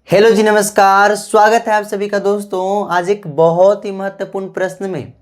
Hello जी, नमस्कार। स्वागत है आप सभी का दोस्तों आज एक बहुत ही महत्वपूर्ण प्रश्न में।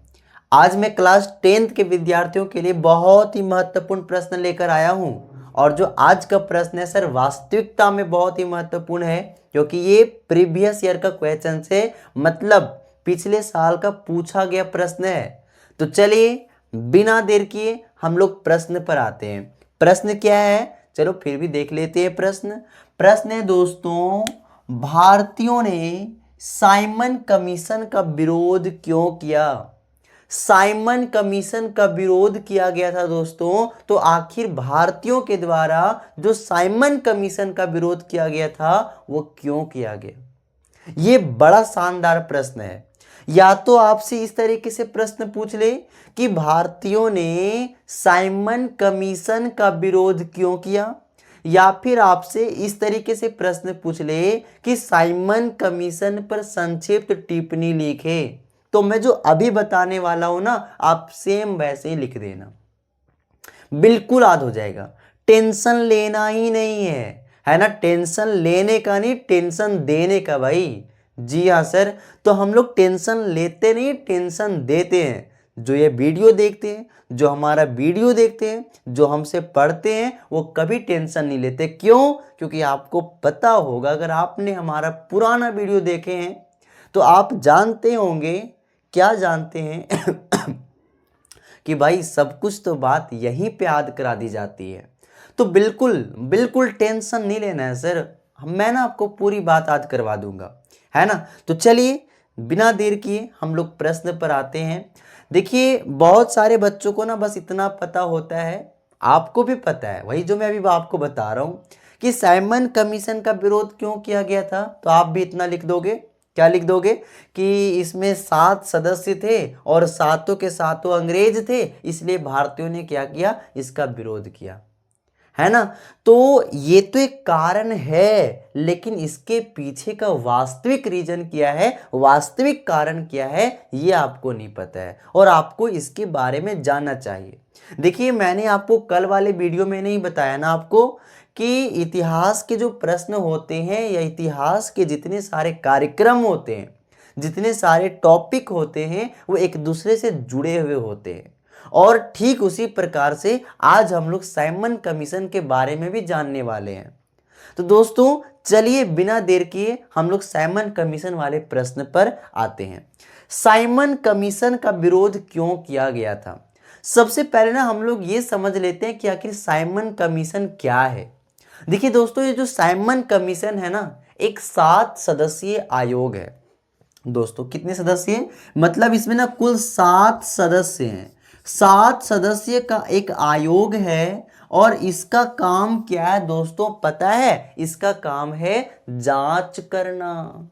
आज मैं क्लास 10th के विद्यार्थियों के लिए बहुत ही महत्वपूर्ण प्रश्न लेकर आया हूं। और जो आज का प्रश्न है सर, वास्तविकता में बहुत ही महत्वपूर्ण है, क्योंकि ये प्रीवियस ईयर का क्वेश्चन से मतलब पिछले साल का पूछा गया प्रश्न है। तो चलिए बिना देर किए हम लोग प्रश्न पर आते हैं। प्रश्न क्या है, चलो फिर भी देख लेते हैं। प्रश्न है दोस्तों, भारतीयों ने साइमन कमीशन का विरोध क्यों किया? साइमन कमीशन का विरोध किया गया था दोस्तों। तो आखिर भारतीयों के द्वारा जो साइमन कमीशन का विरोध किया गया था वो क्यों किया गया? ये बड़ा शानदार प्रश्न है। या तो आपसे इस तरीके से प्रश्न पूछ ले कि भारतीयों ने साइमन कमीशन का विरोध क्यों किया, या फिर आपसे इस तरीके से प्रश्न पूछ ले कि साइमन कमीशन पर संक्षिप्त टिप्पणी लिखे। तो मैं जो अभी बताने वाला हूं ना, आप सेम वैसे ही लिख देना, बिल्कुल याद हो जाएगा। टेंशन लेना ही नहीं है ना? टेंशन लेने का नहीं, टेंशन देने का भाई। जी हाँ सर, तो हम लोग टेंशन लेते नहीं, टेंशन देते हैं। जो ये वीडियो देखते हैं, जो हमारा वीडियो देखते हैं, जो हमसे पढ़ते हैं, वो कभी टेंशन नहीं लेते। क्यों? क्योंकि आपको पता होगा, अगर आपने हमारा पुराना वीडियो देखे हैं तो आप जानते होंगे, क्या जानते हैं कि भाई सब कुछ तो बात यहीं पे याद करा दी जाती है। तो बिल्कुल बिल्कुल टेंशन नहीं लेना है सर, मैं ना आपको पूरी बात याद करवा दूंगा, है ना? तो चलिए बिना देर किए हम लोग प्रश्न पर आते हैं। देखिए, बहुत सारे बच्चों को ना बस इतना पता होता है, आपको भी पता है, वही जो मैं अभी आपको बता रहा हूँ कि साइमन कमीशन का विरोध क्यों किया गया था। तो आप भी इतना लिख दोगे, क्या लिख दोगे कि इसमें 7 सदस्य थे और सातों के सातों अंग्रेज थे, इसलिए भारतीयों ने क्या किया, इसका विरोध किया, है ना? तो ये तो एक कारण है, लेकिन इसके पीछे का वास्तविक रीजन क्या है, वास्तविक कारण क्या है, ये आपको नहीं पता है और आपको इसके बारे में जानना चाहिए। देखिए, मैंने आपको कल वाले वीडियो में नहीं बताया ना आपको कि इतिहास के जो प्रश्न होते हैं या इतिहास के जितने सारे कार्यक्रम होते हैं, जितने सारे टॉपिक होते हैं, वो एक दूसरे से जुड़े हुए होते हैं। और ठीक उसी प्रकार से आज हम लोग साइमन कमीशन के बारे में भी जानने वाले हैं। तो दोस्तों चलिए बिना देर किए हम लोग साइमन कमीशन वाले प्रश्न पर आते हैं। साइमन कमीशन का विरोध क्यों किया गया था? सबसे पहले ना हम लोग ये समझ लेते हैं कि आखिर साइमन कमीशन क्या है। देखिए दोस्तों, ये जो साइमन कमीशन है ना, एक 7 सदस्यीय आयोग है। दोस्तों कितने सदस्य हैं? मतलब इसमें ना कुल 7 सदस्य हैं। 7 सदस्य का एक आयोग है और इसका काम क्या है दोस्तों, पता है? इसका काम है जांच करना।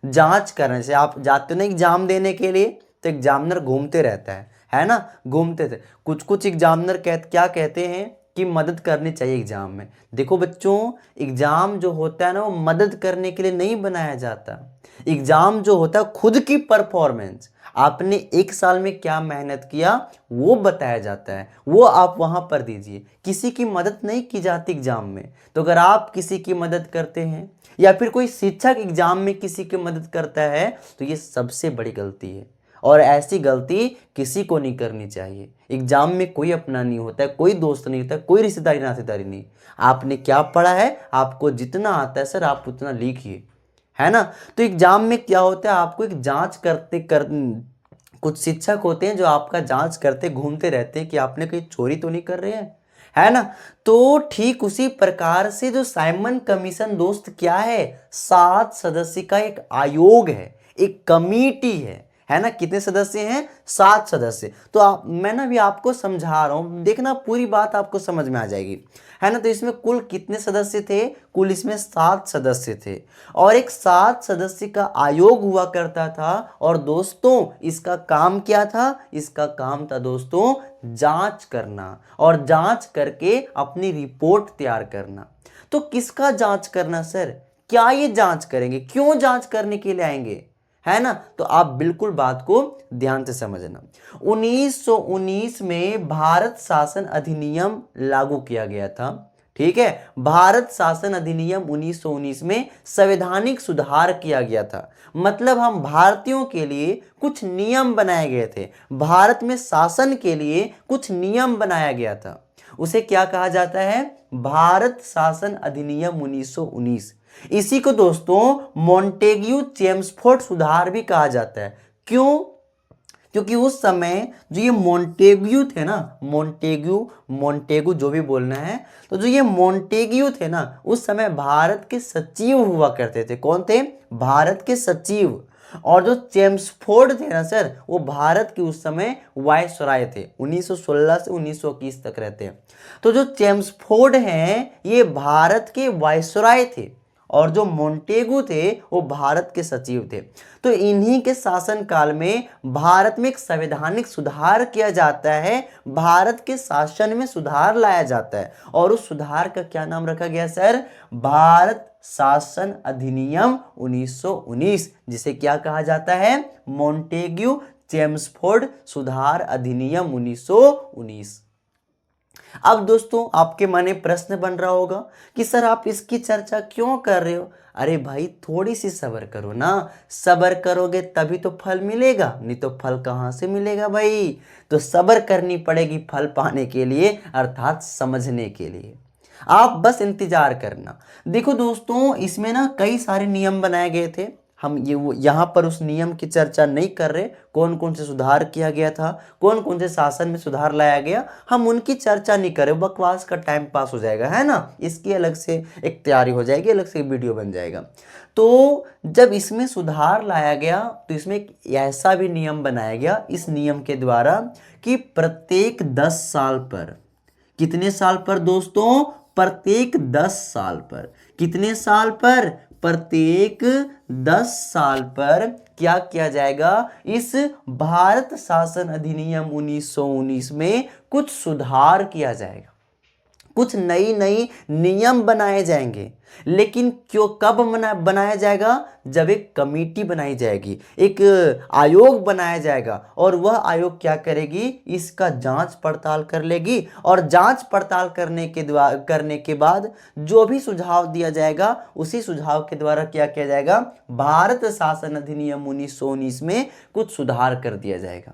जांच करने से आप जाते हो ना एग्जाम देने के लिए, तो एग्जामिनर घूमते रहता है ना? घूमते थे कुछ कुछ एग्जामिनर क्या कहते हैं कि मदद करनी चाहिए एग्जाम में। देखो बच्चों, एग्जाम जो होता है ना, वो मदद करने के लिए नहीं बनाया जाता। एग्जाम जो होता है खुद की परफॉर्मेंस, आपने एक साल में क्या मेहनत किया वो बताया जाता है, वो आप वहां पर दीजिए। किसी की मदद नहीं की जाती एग्जाम में। तो अगर आप किसी की मदद करते हैं या फिर कोई शिक्षक एग्जाम में किसी की मदद करता है, तो ये सबसे बड़ी गलती है और ऐसी गलती किसी को नहीं करनी चाहिए। एग्जाम में कोई अपना नहीं होता है, कोई दोस्त नहीं होता है, कोई रिश्तेदारी नातेदारी नहीं। आपने क्या पढ़ा है, आपको जितना आता है सर आप उतना लिखिए, है ना? तो एग्जाम में क्या होता है, आपको एक जांच करते कुछ शिक्षक होते हैं जो आपका जांच करते घूमते रहते हैं कि आपने कहीं चोरी तो नहीं कर रहे हैं, है ना? तो ठीक उसी प्रकार से जो साइमन कमीशन दोस्त क्या है, 7 सदस्य का एक आयोग है, एक कमिटी है ना? कितने सदस्य हैं? 7 सदस्य। तो मैं ना भी आपको समझा रहा हूं, देखना पूरी बात आपको समझ में आ जाएगी, है ना? तो इसमें कुल कितने सदस्य थे? कुल इसमें 7 सदस्य थे और एक 7 सदस्य का आयोग हुआ करता था। और दोस्तों इसका काम क्या था? इसका काम था दोस्तों जांच करना और जांच करके अपनी रिपोर्ट तैयार करना। तो किसका जांच करना सर? क्या ये जांच करेंगे? क्यों जांच करने के लिए आएंगे, है ना? तो आप बिल्कुल बात को ध्यान से समझना। 1919 में भारत शासन अधिनियम लागू किया गया था, ठीक है। भारत शासन अधिनियम 1919 में संवैधानिक सुधार किया गया था। मतलब हम भारतीयों के लिए कुछ नियम बनाए गए थे, भारत में शासन के लिए कुछ नियम बनाया गया था। उसे क्या कहा जाता है? भारत शासन अधिनियम 1919। इसी को दोस्तों मॉन्टेग्यू चेम्सफोर्ड सुधार भी कहा जाता है। क्यों? क्योंकि उस समय जो ये मॉन्टेग्यू थे ना, मॉन्टेग्यू जो भी बोलना है, तो जो ये मॉन्टेग्यू थे ना, उस समय भारत के सचिव हुआ करते थे। कौन थे? भारत के सचिव। और जो चेम्सफोर्ड थे ना सर, वो भारत के उस समय वायसराय थे। 1916 से 1921 तक रहते हैं। तो जो चेम्सफोर्ड हैं ये भारत के वायसराय थे और जो मोंटेगू थे वो भारत के सचिव थे। तो इन्हीं के शासन काल में भारत में एक संवैधानिक सुधार किया जाता है, भारत के शासन में सुधार लाया जाता है। और उस सुधार का क्या नाम रखा गया सर? भारत शासन अधिनियम 1919, जिसे क्या कहा जाता है? मोंटेग्यू चेम्सफोर्ड सुधार अधिनियम 1919। अब दोस्तों आपके मन में प्रश्न बन रहा होगा कि सर आप इसकी चर्चा क्यों कर रहे हो? अरे भाई थोड़ी सी सब्र करो ना, सब्र करोगे तभी तो फल मिलेगा, नहीं तो फल कहाँ से मिलेगा भाई? तो सब्र करनी पड़ेगी फल पाने के लिए, अर्थात समझने के लिए। आप बस इंतजार करना। देखो दोस्तों इसमें ना कई सारे नियम बनाए गए थे। हम यहाँ पर उस नियम की चर्चा नहीं कर रहे, कौन कौन से सुधार किया गया था, कौन कौन से शासन में सुधार लाया गया, हम उनकी चर्चा नहीं कर रहे, बकवास का टाइम पास हो जाएगा, है ना। इसकी अलग से एक तैयारी हो जाएगी, अलग से वीडियो बन जाएगा। तो जब इसमें सुधार लाया गया तो इसमें एक ऐसा भी नियम बनाया गया इस नियम के द्वारा कि प्रत्येक 10 साल पर, कितने साल पर दोस्तों? प्रत्येक 10 साल पर। कितने साल पर? प्रत्येक 10 साल पर क्या किया जाएगा? इस भारत शासन अधिनियम 1919 में कुछ सुधार किया जाएगा, कुछ नई नई नियम बनाए जाएंगे। लेकिन क्यों, कब बनाया जाएगा? जब एक कमेटी बनाई जाएगी, एक आयोग बनाया जाएगा, और वह आयोग क्या करेगी? इसका जांच पड़ताल कर लेगी, और जांच पड़ताल करने के बाद जो भी सुझाव दिया जाएगा उसी सुझाव के द्वारा क्या किया जाएगा? भारत शासन अधिनियम 1919 में कुछ सुधार कर दिया जाएगा।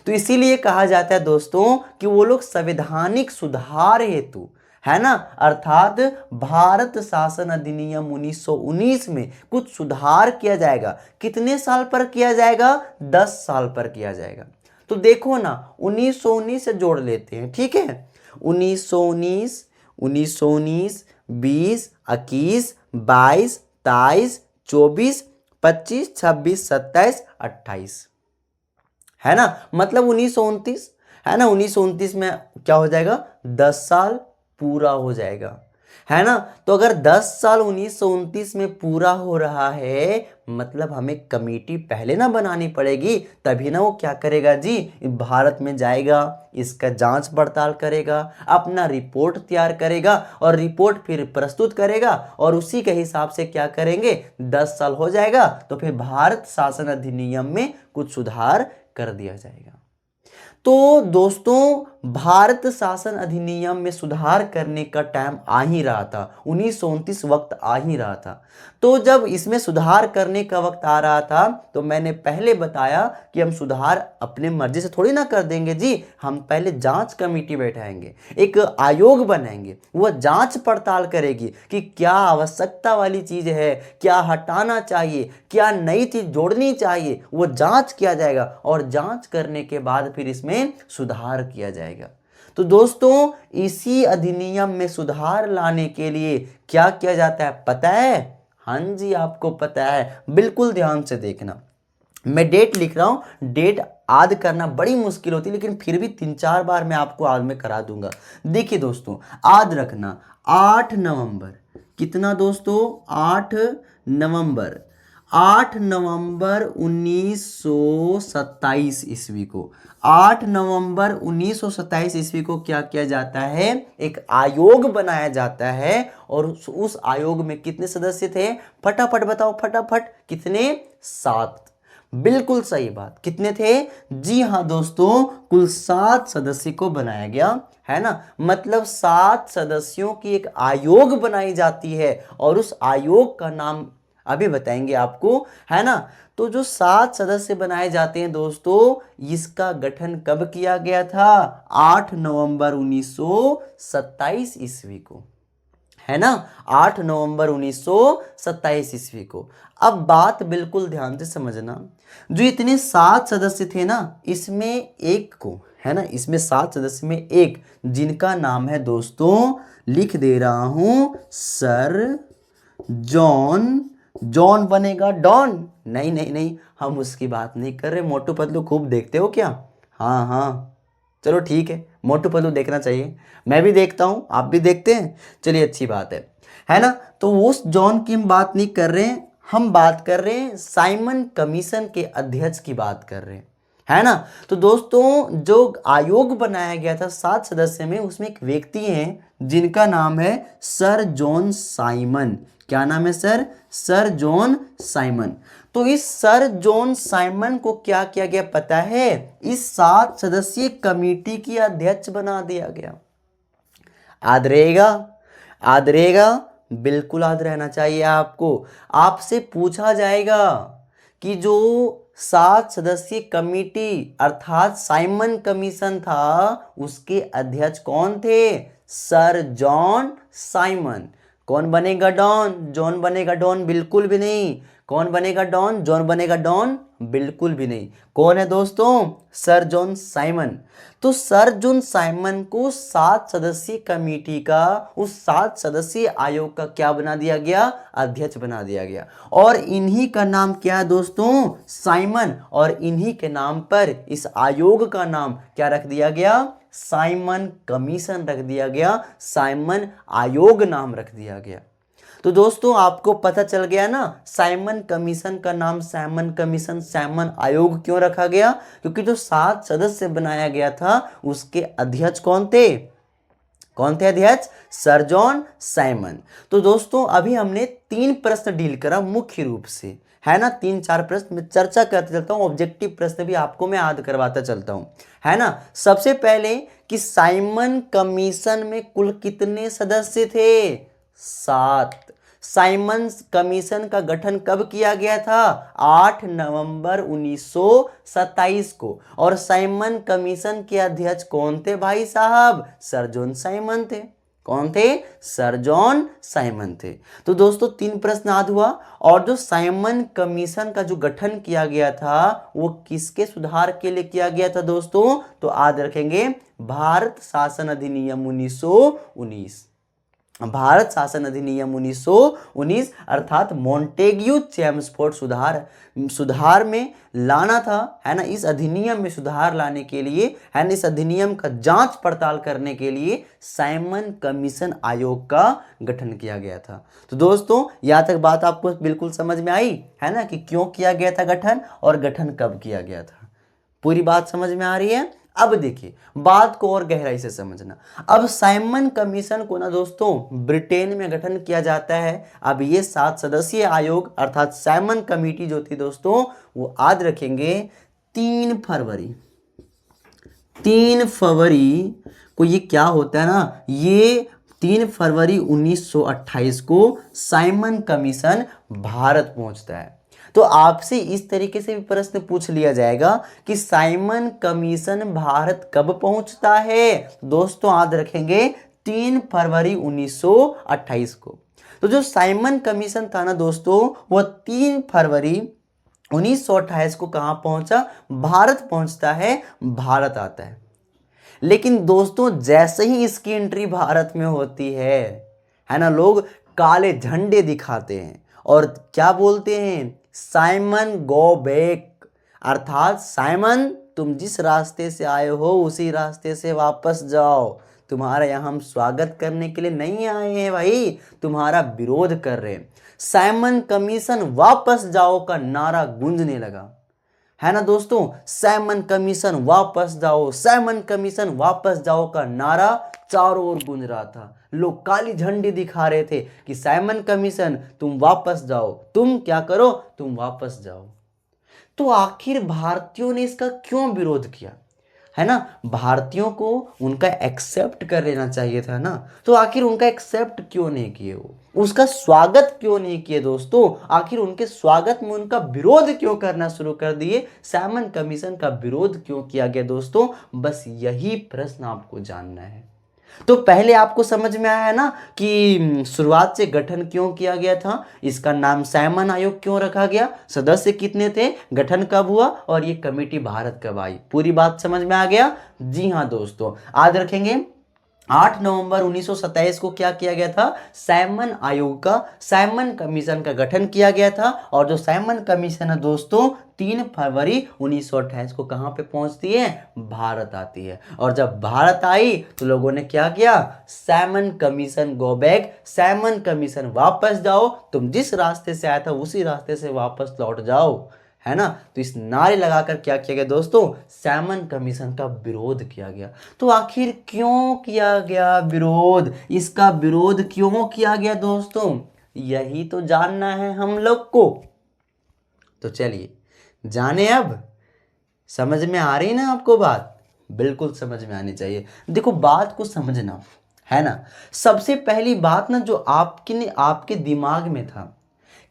तो इसीलिए कहा जाता है दोस्तों कि वो लोग संवैधानिक सुधार हेतु, है ना, अर्थात भारत शासन अधिनियम 1919 में कुछ सुधार किया जाएगा। कितने साल पर किया जाएगा? 10 साल पर किया जाएगा। तो देखो ना 1919 से जोड़ लेते हैं, ठीक है। 1919, 1919, 20, 21, 22, 23, 24, 25, 26, 27, 28, है ना। मतलब 1929, है ना। 1929 में क्या हो जाएगा? 10 साल पूरा हो जाएगा, है ना। तो अगर 10 साल 1929 में पूरा हो रहा है, मतलब हमें कमेटी पहले ना बनानी पड़ेगी, तभी ना वो क्या करेगा जी? भारत में जाएगा, इसका जांच पड़ताल करेगा, अपना रिपोर्ट तैयार करेगा, और रिपोर्ट फिर प्रस्तुत करेगा, और उसी के हिसाब से क्या करेंगे? 10 साल हो जाएगा तो फिर भारत शासन अधिनियम में कुछ सुधार कर दिया जाएगा। तो दोस्तों भारत शासन अधिनियम में सुधार करने का टाइम आ ही रहा था, 1929 वक्त आ ही रहा था। तो जब इसमें सुधार करने का वक्त आ रहा था तो मैंने पहले बताया कि हम सुधार अपने मर्जी से थोड़ी ना कर देंगे जी, हम पहले जांच कमेटी बैठाएंगे, एक आयोग बनाएंगे, वह जांच पड़ताल करेगी कि क्या आवश्यकता वाली चीज है, क्या हटाना चाहिए, क्या नई चीज जोड़नी चाहिए, वो जांच किया जाएगा, और जांच करने के बाद फिर इसमें सुधार किया जाएगा। तो दोस्तों इसी अधिनियम में सुधार लाने के लिए क्या किया जाता है पता है? हाँ जी आपको पता है, बिल्कुल ध्यान से देखना। मैं डेट लिख रहा हूं, डेट याद करना बड़ी मुश्किल होती है, लेकिन फिर भी 3-4 बार मैं आपको आज में करा दूंगा। देखिए दोस्तों याद रखना, 8 नवंबर, कितना दोस्तों? 8 नवंबर, 8 नवंबर 1927 ईस्वी को, 8 नवंबर 1927 ईस्वी को क्या किया जाता है? एक आयोग बनाया जाता है, और उस आयोग में कितने सदस्य थे? फटाफट बताओ, फटाफट, कितने? 7। बिल्कुल सही बात, कितने थे? जी हाँ दोस्तों, कुल 7 सदस्य को बनाया गया, है ना, मतलब 7 सदस्यों की एक आयोग बनाई जाती है और उस आयोग का नाम अभी बताएंगे आपको, है ना। तो जो 7 सदस्य बनाए जाते हैं दोस्तों, इसका गठन कब किया गया था? 8 नवंबर 1927 ईस्वी को, है ना, 8 नवंबर 1927 ईस्वी को। अब बात बिल्कुल ध्यान से समझना, जो इतने 7 सदस्य थे ना, इसमें एक को, है ना, इसमें 7 सदस्य में एक, जिनका नाम है दोस्तों, लिख दे रहा हूं, सर जॉन। जॉन बनेगा डॉन? नहीं नहीं नहीं, हम उसकी बात नहीं कर रहे। मोटू पतलू खूब देखते हो क्या? हाँ हाँ, चलो ठीक है, मोटू पतलू देखना चाहिए, मैं भी देखता हूँ, आप भी देखते हैं, चलिए अच्छी बात है ना। तो उस जॉन की हम बात नहीं कर रहे हैं, हम बात कर रहे हैं साइमन कमीशन के अध्यक्ष की बात कर रहे हैं, है ना। तो दोस्तों जो आयोग बनाया गया था 7 सदस्य में, उसमें एक व्यक्ति हैं जिनका नाम है सर जॉन साइमन। क्या नाम है सर? Sir John Simon. तो इस सर जॉन साइमन को क्या किया गया पता है? इस 7 सदस्यीय कमेटी की अध्यक्ष बना दिया गया। याद रहेगा? याद रहेगा? बिल्कुल याद रहना चाहिए आपको। आपसे पूछा जाएगा कि जो 7 सदस्यीय कमेटी अर्थात साइमन कमीशन था, उसके अध्यक्ष कौन थे? Sir John Simon. कौन बनेगा डॉन? जॉन बनेगा डॉन? बिल्कुल भी नहीं। कौन बनेगा डॉन? जॉन बनेगा डॉन? बिल्कुल भी नहीं। कौन है दोस्तों? Sir John Simon. तो सर जॉन साइमन को 7 सदस्यीय कमेटी का, उस 7 सदस्यीय आयोग का क्या बना दिया गया? अध्यक्ष बना दिया गया। और इन्हीं का नाम क्या है दोस्तों? साइमन। और इन्हीं के नाम पर इस आयोग का नाम क्या रख दिया गया? साइमन कमीशन रख दिया गया, साइमन आयोग नाम रख दिया गया। तो दोस्तों आपको पता चल गया ना, साइमन कमीशन का नाम साइमन कमीशन, साइमन आयोग क्यों रखा गया? क्योंकि जो 7 सदस्य बनाया गया था, उसके अध्यक्ष कौन थे? कौन थे अध्यक्ष? Sir John Simon. तो दोस्तों अभी हमने 3 प्रश्न डील करा मुख्य रूप से, है ना। 3-4 प्रश्न में चर्चा करते चलता हूं, ऑब्जेक्टिव प्रश्न भी आपको मैं याद करवाता चलता हूं, है ना। सबसे पहले कि साइमन कमीशन में कुल कितने सदस्य थे? 7। साइमन कमीशन का गठन कब किया गया था? 8 नवंबर 1927 को। और साइमन कमीशन के अध्यक्ष कौन थे भाई साहब? सर जॉन साइमन थे। कौन थे? सर जॉन साइमन थे। तो दोस्तों 3 प्रश्न याद हुआ। और जो साइमन कमीशन का जो गठन किया गया था, वो किसके सुधार के लिए किया गया था दोस्तों? तो याद रखेंगे, भारत शासन अधिनियम 1919। भारत शासन अधिनियम 1919 अर्थात मॉन्टेग्यू चेम्सफोर्ड सुधार में लाना था, है ना। इस अधिनियम में सुधार लाने के लिए, है ना, इस अधिनियम का जांच पड़ताल करने के लिए साइमन कमीशन आयोग का गठन किया गया था। तो दोस्तों यहाँ तक बात आपको बिल्कुल समझ में आई, है ना, कि क्यों किया गया था गठन और गठन कब किया गया था। पूरी बात समझ में आ रही है? अब देखिए बात को और गहराई से समझना। अब साइमन कमीशन को ना दोस्तों ब्रिटेन में गठन किया जाता है। अब ये 7 सदस्यीय आयोग अर्थात साइमन कमेटी जो थी दोस्तों, वो याद रखेंगे 3 फरवरी 3 फरवरी को ये क्या होता है ना, ये 3 फरवरी 1928 को साइमन कमीशन भारत पहुंचता है। तो आपसे इस तरीके से भी प्रश्न पूछ लिया जाएगा कि साइमन कमीशन भारत कब पहुंचता है? दोस्तों याद रखेंगे 3 फरवरी 1928 को। तो जो साइमन कमीशन था ना दोस्तों, वो 3 फरवरी 1928 को कहां पहुंचा? भारत पहुंचता है, भारत आता है। लेकिन दोस्तों जैसे ही इसकी एंट्री भारत में होती है ना, लोग काले झंडे दिखाते हैं और क्या बोलते हैं? साइमन गो बैक, अर्थात साइमन तुम जिस रास्ते से आए हो उसी रास्ते से वापस जाओ, तुम्हारा यहाँ हम स्वागत करने के लिए नहीं आए हैं भाई, तुम्हारा विरोध कर रहे हैं। साइमन कमीशन वापस जाओ का नारा गूंजने लगा, है ना दोस्तों। साइमन कमीशन वापस जाओ, साइमन कमीशन वापस जाओ का नारा चारों ओर गूंज रहा था। लोग काली झंडी दिखा रहे थे कि साइमन कमीशन तुम वापस जाओ, तुम क्या करो? तुम वापस जाओ। तो आखिर भारतीयों ने इसका क्यों विरोध किया? है ना, भारतीयों को उनका एक्सेप्ट कर लेना चाहिए था ना। तो आखिर उनका एक्सेप्ट क्यों नहीं किए, वो उसका स्वागत क्यों नहीं किए दोस्तों, आखिर उनके स्वागत में उनका विरोध क्यों करना शुरू कर दिए, साइमन कमीशन का विरोध क्यों किया गया दोस्तों, बस यही प्रश्न आपको जानना है। तो पहले आपको समझ में आया ना कि शुरुआत से गठन क्यों किया गया था, इसका नाम साइमन आयोग क्यों रखा गया, सदस्य कितने थे, गठन कब हुआ और ये कमेटी भारत कब आई, पूरी बात समझ में आ गया। जी हाँ दोस्तों, याद रखेंगे 8 नवंबर 1927 को क्या किया गया था, साइमन आयोग का, साइमन कमीशन का गठन किया गया था। और जो साइमन कमीशन है दोस्तों 3 फरवरी 1928 को कहां पे पहुंचती है, भारत आती है। और जब भारत आई तो लोगों ने क्या किया, Simon commission go back, Simon commission वापस जाओ, तुम जिस रास्ते से आया था उसी रास्ते से वापस लौट जाओ, है ना। तो इस नारे लगाकर क्या किया गया दोस्तों, साइमन कमीशन का विरोध किया गया। तो आखिर क्यों किया गया विरोध, इसका विरोध क्यों किया गया दोस्तों, यही तो जानना है हम लोग को। तो चलिए जाने, अब समझ में आ रही ना आपको बात, बिल्कुल समझ में आनी चाहिए। देखो बात को समझना है ना, सबसे पहली बात ना जो आपके दिमाग में था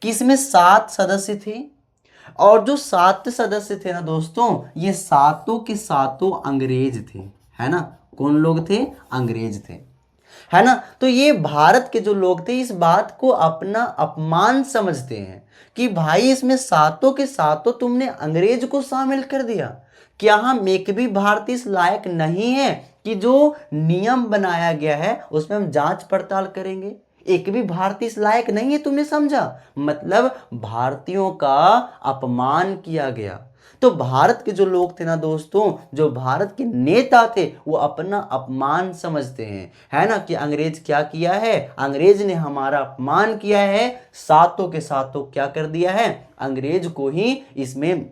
कि इसमें 7 सदस्य थे, और जो 7 सदस्य थे ना दोस्तों, ये सातों के सातों अंग्रेज थे, है ना। कौन लोग थे, अंग्रेज थे, है ना। तो ये भारत के जो लोग थे इस बात को अपना अपमान समझते हैं कि भाई इसमें सातों के सातों तुमने अंग्रेज को शामिल कर दिया, क्या हम एक भी भारतीय इस लायक नहीं है कि जो नियम बनाया गया है उसमें हम जांच पड़ताल करेंगे, एक भी भारतीय इस लायक नहीं है, तुमने समझा, मतलब भारतीयों का अपमान किया गया। तो भारत के जो लोग थे ना दोस्तों, जो भारत के नेता थे, वो अपना अपमान समझते हैं, है ना, कि अंग्रेज क्या किया है, अंग्रेज ने हमारा अपमान किया है, सातों के सातों क्या कर दिया है, अंग्रेज को ही इसमें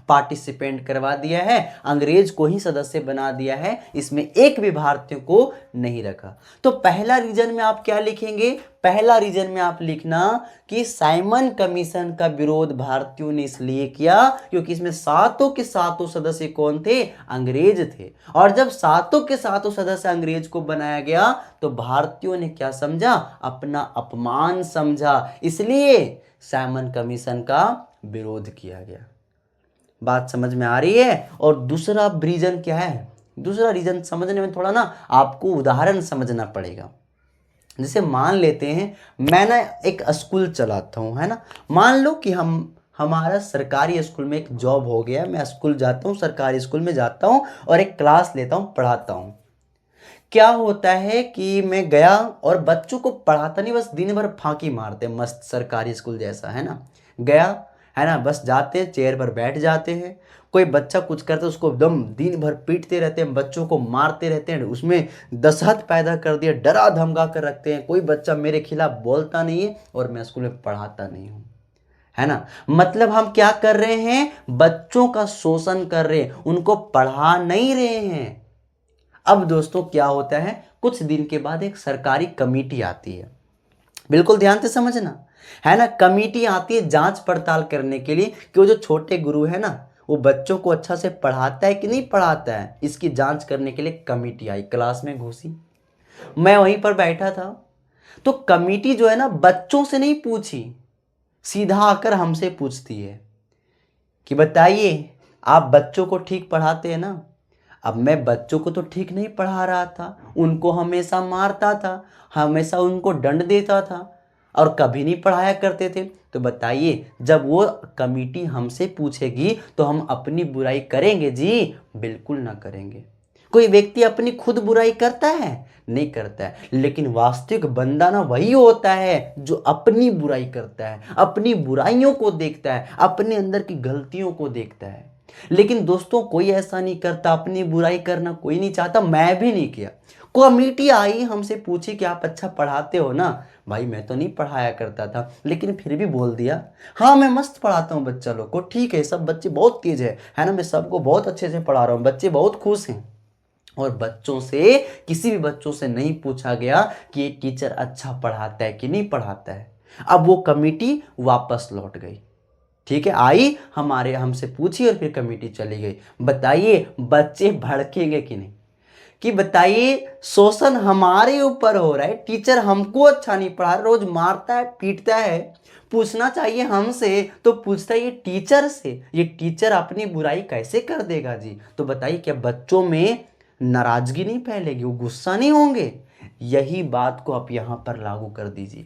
पार्टिसिपेंट करवा दिया है, अंग्रेज को ही सदस्य बना दिया है, इसमें एक भी भारतीय को नहीं रखा। तो पहला रीजन में आप क्या लिखेंगे, पहला रीजन में आप लिखना कि साइमन कमीशन का विरोध भारतीयों ने इसलिए किया क्योंकि इसमें सातों के सातों सदस्य कौन थे, अंग्रेज थे। और जब सातों के सातों सदस्य अंग्रेज को बनाया गया तो भारतीयों ने क्या समझा, अपना अपमान समझा, इसलिए साइमन कमीशन का विरोध किया गया। बात समझ में आ रही है। और दूसरा रीजन क्या है, दूसरा रीजन समझने में थोड़ा ना आपको उदाहरण समझना पड़ेगा। जैसे मान लेते हैं मैं ना एक स्कूल चलाता हूँ, है ना, मान लो कि हमारा सरकारी स्कूल में एक जॉब हो गया, मैं स्कूल जाता हूँ, सरकारी स्कूल में जाता हूँ और एक क्लास लेता हूँ, पढ़ाता हूँ। क्या होता है कि मैं गया और बच्चों को पढ़ाता नहीं, बस दिन भर फांकी मारते, मस्त सरकारी स्कूल जैसा, है ना, गया, है ना, बस जाते हैं, चेयर पर बैठ जाते हैं, कोई बच्चा कुछ करता है उसको एकदम दिन भर पीटते रहते हैं, बच्चों को मारते रहते हैं, उसमें दहशत पैदा कर दिया, डरा धमका कर रखते हैं, कोई बच्चा मेरे खिलाफ बोलता नहीं है और मैं स्कूल में पढ़ाता नहीं हूँ, है ना। मतलब हम क्या कर रहे हैं, बच्चों का शोषण कर रहे हैं, उनको पढ़ा नहीं रहे हैं। अब दोस्तों क्या होता है, कुछ दिन के बाद एक सरकारी कमेटी आती है, बिल्कुल ध्यान से समझना, है ना, कमेटी आती है जांच पड़ताल करने के लिए कि वो जो छोटे गुरु है ना वो बच्चों को अच्छा से पढ़ाता है कि नहीं पढ़ाता है, इसकी जांच करने के लिए कमेटी आई, क्लास में घुसी, मैं वहीं पर बैठा था। तो कमेटी जो है ना बच्चों से नहीं पूछी, सीधा आकर हमसे पूछती है कि बताइए आप बच्चों को ठीक पढ़ाते हैं ना। अब मैं बच्चों को तो ठीक नहीं पढ़ा रहा था, उनको हमेशा मारता था, हमेशा उनको दंड देता था और कभी नहीं पढ़ाया करते थे। तो बताइए जब वो कमेटी हमसे पूछेगी तो हम अपनी बुराई करेंगे जी, बिल्कुल ना करेंगे। कोई व्यक्ति अपनी खुद बुराई करता है, नहीं करता है, लेकिन वास्तविक बंदा ना वही होता है जो अपनी बुराई करता है, अपनी बुराइयों को देखता है, अपने अंदर की गलतियों को देखता है। लेकिन दोस्तों कोई ऐसा नहीं करता, अपनी बुराई करना कोई नहीं चाहता, मैं भी नहीं किया। कमेटी आई हमसे पूछी कि आप अच्छा पढ़ाते हो ना, भाई मैं तो नहीं पढ़ाया करता था, लेकिन फिर भी बोल दिया हाँ मैं मस्त पढ़ाता हूँ बच्चा लोग को, ठीक है सब बच्चे बहुत तेज है ना, मैं सबको बहुत अच्छे से पढ़ा रहा हूँ, बच्चे बहुत खुश हैं। और बच्चों से, किसी भी बच्चों से नहीं पूछा गया कि ये टीचर अच्छा पढ़ाता है कि नहीं पढ़ाता है। अब वो कमेटी वापस लौट गई, ठीक है, आई हमारे हमसे पूछी और फिर कमेटी चली गई। बताइए बच्चे भड़केंगे कि नहीं, कि बताइए शोषण हमारे ऊपर हो रहा है, टीचर हमको अच्छा नहीं पढ़ा, रोज मारता है पीटता है, पूछना चाहिए हमसे तो पूछता है ये टीचर से, ये टीचर अपनी बुराई कैसे कर देगा जी। तो बताइए क्या बच्चों में नाराजगी नहीं फैलेगी, वो गुस्सा नहीं होंगे? यही बात को आप यहां पर लागू कर दीजिए।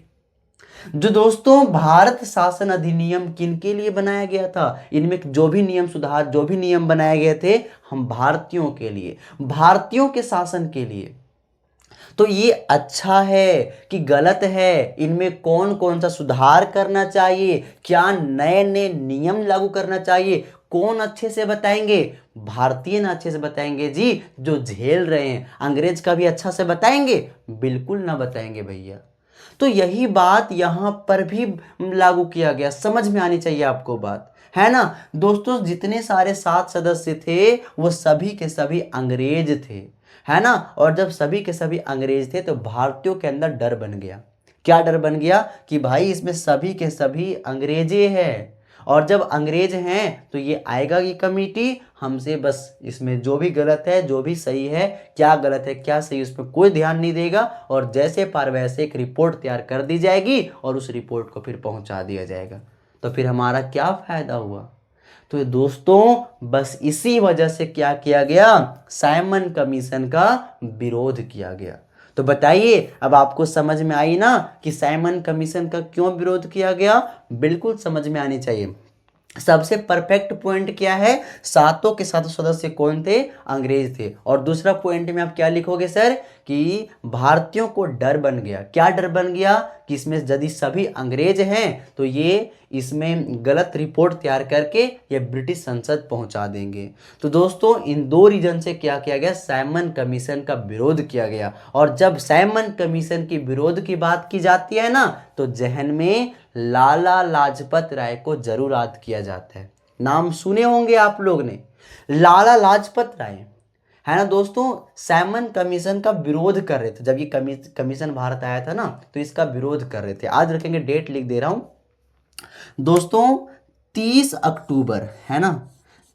जो दोस्तों भारत शासन अधिनियम किन के लिए बनाया गया था, इनमें जो भी नियम सुधार, जो भी नियम बनाए गए थे, हम भारतीयों के लिए, भारतीयों के शासन के लिए। तो ये अच्छा है कि गलत है, इनमें कौन कौन सा सुधार करना चाहिए, क्या नए नए नियम लागू करना चाहिए, कौन अच्छे से बताएंगे? भारतीय ना अच्छे से बताएंगे जी, जो झेल रहे हैं। अंग्रेज का भी अच्छा से बताएंगे? बिल्कुल ना बताएंगे भैया। तो यही बात यहां पर भी लागू किया गया, समझ में आनी चाहिए आपको बात, है ना दोस्तों। जितने सारे 7 सदस्य थे वो सभी के सभी अंग्रेज थे, है ना। और जब सभी के सभी अंग्रेज थे तो भारतीयों के अंदर डर बन गया। क्या डर बन गया? कि भाई इसमें सभी के सभी अंग्रेजे हैं, और जब अंग्रेज हैं तो ये आएगा ये कमेटी हमसे बस इसमें जो भी गलत है जो भी सही है, क्या गलत है क्या सही, उसमें कोई ध्यान नहीं देगा, और जैसे पार वैसे एक रिपोर्ट तैयार कर दी जाएगी और उस रिपोर्ट को फिर पहुंचा दिया जाएगा। तो फिर हमारा क्या फायदा हुआ? तो दोस्तों बस इसी वजह से क्या किया गया, साइमन कमीशन का विरोध किया गया। तो बताइए अब आपको समझ में आई ना कि साइमन कमीशन का क्यों विरोध किया गया? बिल्कुल समझ में आनी चाहिए। सबसे परफेक्ट पॉइंट क्या है, सातों के सातों सदस्य कौन थे? अंग्रेज थे। और दूसरा पॉइंट में आप क्या लिखोगे सर, कि भारतीयों को डर बन गया। क्या डर बन गया? कि इसमें यदि सभी अंग्रेज हैं तो ये इसमें गलत रिपोर्ट तैयार करके ये ब्रिटिश संसद पहुंचा देंगे। तो दोस्तों इन दो रीजन से क्या किया गया, साइमन कमीशन का विरोध किया गया। और जब साइमन कमीशन की विरोध की बात की जाती है ना, तो जहन में लाला लाजपत राय को जरूर याद किया जाता है। नाम सुने होंगे आप लोग ने, लाला लाजपत राय, है ना दोस्तों। साइमन कमीशन का विरोध कर रहे थे, जब ये कमीशन भारत आया था ना तो इसका विरोध कर रहे थे। आज रखेंगे, डेट लिख दे रहा हूं दोस्तों, 30 अक्टूबर, है ना,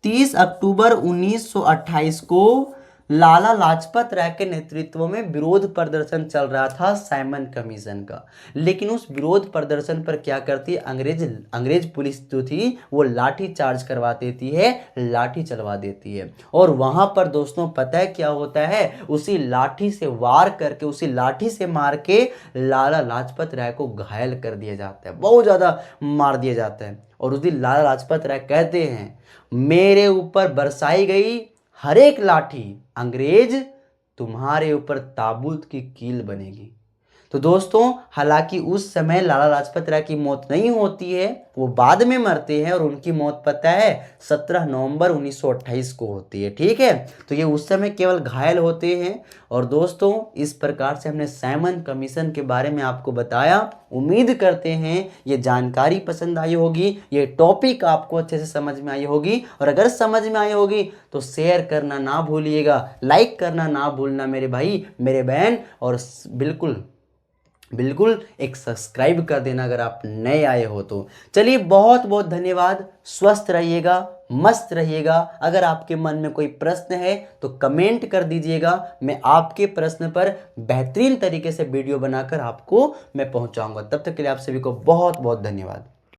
30 अक्टूबर 1928 को लाला लाजपत राय के नेतृत्व में विरोध प्रदर्शन चल रहा था साइमन कमीशन का। लेकिन उस विरोध प्रदर्शन पर क्या करती है अंग्रेज पुलिस जो थी वो लाठी चार्ज करवा देती है, लाठी चलवा देती है। और वहां पर दोस्तों पता है क्या होता है, उसी लाठी से वार करके, उसी लाठी से मार के लाला लाजपत राय को घायल कर दिया जाता है, बहुत ज्यादा मार दिया जाता है। और उस दिन लाला लाजपत राय कहते हैं, मेरे ऊपर बरसाई गई हर एक लाठी अंग्रेज तुम्हारे ऊपर ताबूत की कील बनेगी। तो दोस्तों हालांकि उस समय लाला लाजपत राय की मौत नहीं होती है, वो बाद में मरते हैं, और उनकी मौत पता है 17 नवंबर 1928 को होती है। ठीक है, तो ये उस समय केवल घायल होते हैं। और दोस्तों इस प्रकार से हमने साइमन कमीशन के बारे में आपको बताया। उम्मीद करते हैं ये जानकारी पसंद आई होगी, ये टॉपिक आपको अच्छे से समझ में आई होगी। और अगर समझ में आई होगी तो शेयर करना ना भूलिएगा, लाइक करना ना भूलना मेरे भाई मेरे बहन, और बिल्कुल एक सब्सक्राइब कर देना अगर आप नए आए हो तो। चलिए बहुत बहुत धन्यवाद, स्वस्थ रहिएगा, मस्त रहिएगा। अगर आपके मन में कोई प्रश्न है तो कमेंट कर दीजिएगा, मैं आपके प्रश्न पर बेहतरीन तरीके से वीडियो बनाकर आपको मैं पहुंचाऊंगा। तब तक के लिए आप सभी को बहुत बहुत धन्यवाद।